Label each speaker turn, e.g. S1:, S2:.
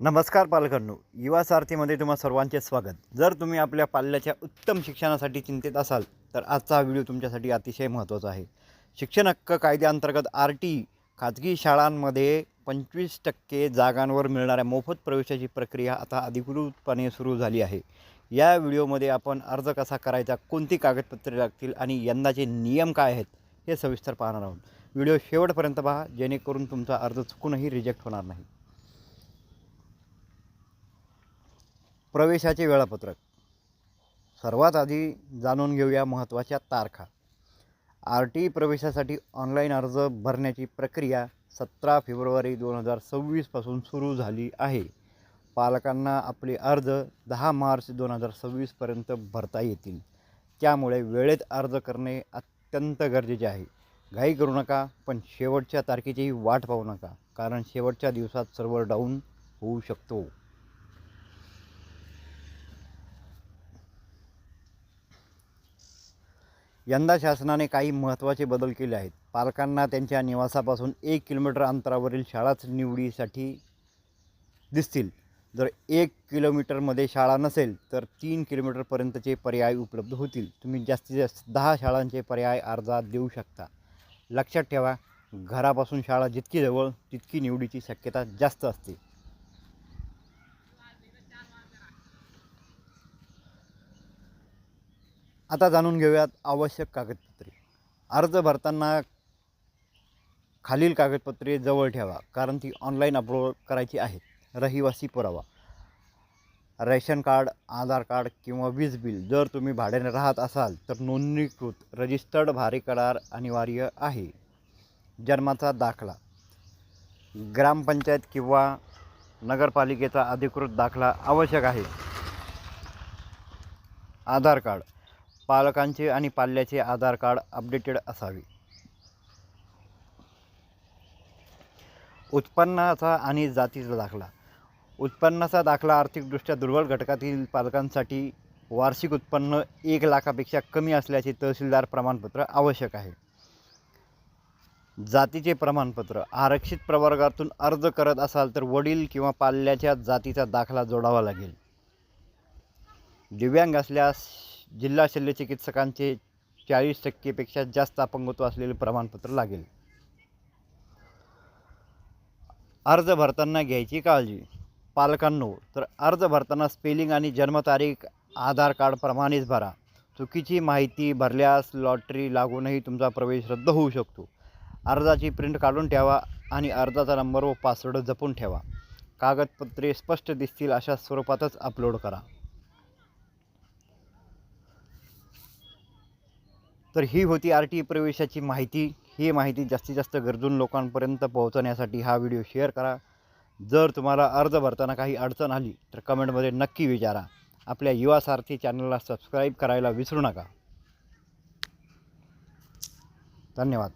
S1: नमस्कार पालकांनो, युवा सारथीमध्ये तुम्हा सर्वांचे स्वागत। जर तुम्ही आपल्या पाल्याच्या उत्तम शिक्षणासाठी चिंतित असाल तर आजचा हा व्हिडिओ तुमच्यासाठी अतिशय महत्त्वाचा आहे। शिक्षण हक्क कायद्याअंतर्गत आरटी खाजगी शाळांमध्ये 25% जागांवर मिळणाऱ्या मोफत प्रवेशाची प्रक्रिया आता अधिकृतपणे सुरू झाली आहे। या व्हिडिओमध्ये आपण अर्ज कसा करायचा, कोणती कागदपत्रे लागतील आणि यंदाचे नियम काय आहेत हे सविस्तर पाहणार आहोत। व्हिडिओ शेवटपर्यंत पहा जेणेकरून तुमचा अर्ज चुकूनही रिजेक्ट होणार नाही। प्रवेशाचे वेळापत्रक। सर्वात आधी जाणून घेऊया महत्त्वाच्या तारखा। आरटी प्रवेशासाठी ऑनलाईन अर्ज भरण्याची प्रक्रिया 17 फेब्रुवारी 2026 पासून सुरू झाली आहे। पालकांना आपले अर्ज 10 मार्च 2026 पर्यंत भरता येतील, त्यामुळे वेळेत अर्ज करणे अत्यंत गरजेचे आहे। घाई करू नका, पण शेवटच्या तारखेचीही वाट पाहू नका, कारण शेवटच्या दिवसात सर्व्हर डाऊन होऊ शकतो। यंदा शासनाने काही महत्त्वाचे बदल केले आहेत। पालकांना त्यांच्या निवासापासून 1 किलोमीटर अंतरावरील शाळाच निवडीसाठी दिसतील। जर 1 किलोमीटरमध्ये शाळा नसेल तर 3 किलोमीटरपर्यंतचे पर्याय उपलब्ध होतील। तुम्ही जास्तीत जास्त 10 शाळांचे पर्याय अर्जात देऊ शकता। लक्षात ठेवा, घरापासून शाळा जितकी जवळ तितकी निवडीची शक्यता जास्त असते। आता जाणून घेऊयात आवश्यक कागदपत्रे। अर्ज भरताना खालील कागदपत्रे जवळ ठेवा, कारण ती ऑनलाईन अपलोड करायची आहेत। रहिवासी पुरावा, रेशन कार्ड, आधार कार्ड किंवा वीज बिल। जर तुम्ही भाड्याने राहत असाल तर नोंदणीकृत रजिस्टर्ड भाडेकरार अनिवार्य आहे। जन्माचा दाखला, ग्रामपंचायत किंवा नगरपालिकेचा अधिकृत दाखला आवश्यक आहे। आधार कार्ड, पालकांचे आणि पाल्याचे आधार कार्ड अपडेटेड असावे। उत्पन्नाचा आणि जातीचा दाखला, उत्पन्नाचा दाखला आर्थिकदृष्ट्या दुर्बल घटकातील पालकांसाठी वार्षिक उत्पन्न 1 लाखापेक्षा कमी असल्याचे तहसीलदार प्रमाणपत्र आवश्यक आहे। जातीचे प्रमाणपत्र, आरक्षित प्रवर्गातून अर्ज करत असाल तर वडील किंवा पाल्याच्या जातीचा दाखला जोडावा लागेल। दिव्यांग असल्यास जिल्हा शल्यचिकित्सकांचे 40% पेक्षा जास्त अपंगत्व असलेले प्रमाणपत्र लागेल। अर्ज भरताना घ्यायची काळजी। पालकांनो, तर अर्ज भरताना स्पेलिंग आणि जन्मतारीख आधार कार्ड प्रमाणेच भरा। चुकीची माहिती भरल्यास लॉटरी लागूनही तुमचा प्रवेश रद्द होऊ शकतो। अर्जाची प्रिंट काढून ठेवा आणि अर्जाचा नंबर व पासवर्ड जपून ठेवा। कागदपत्रे स्पष्ट दिसतील अशा स्वरूपातच अपलोड करा। तर ही होती आरटी प्रवेशाची माहिती। ही माहिती जास्तीत जास्त गरजू लोकांपर्यंत पोहोचवण्यासाठी हा व्हिडिओ शेअर करा। जर तुम्हाला अर्ज भरताना काही अडचण आली तर कमेंटमध्ये नक्की विचारा। आपल्या युवा सारथी चॅनलला सबस्क्राईब करायला विसरू नका। धन्यवाद।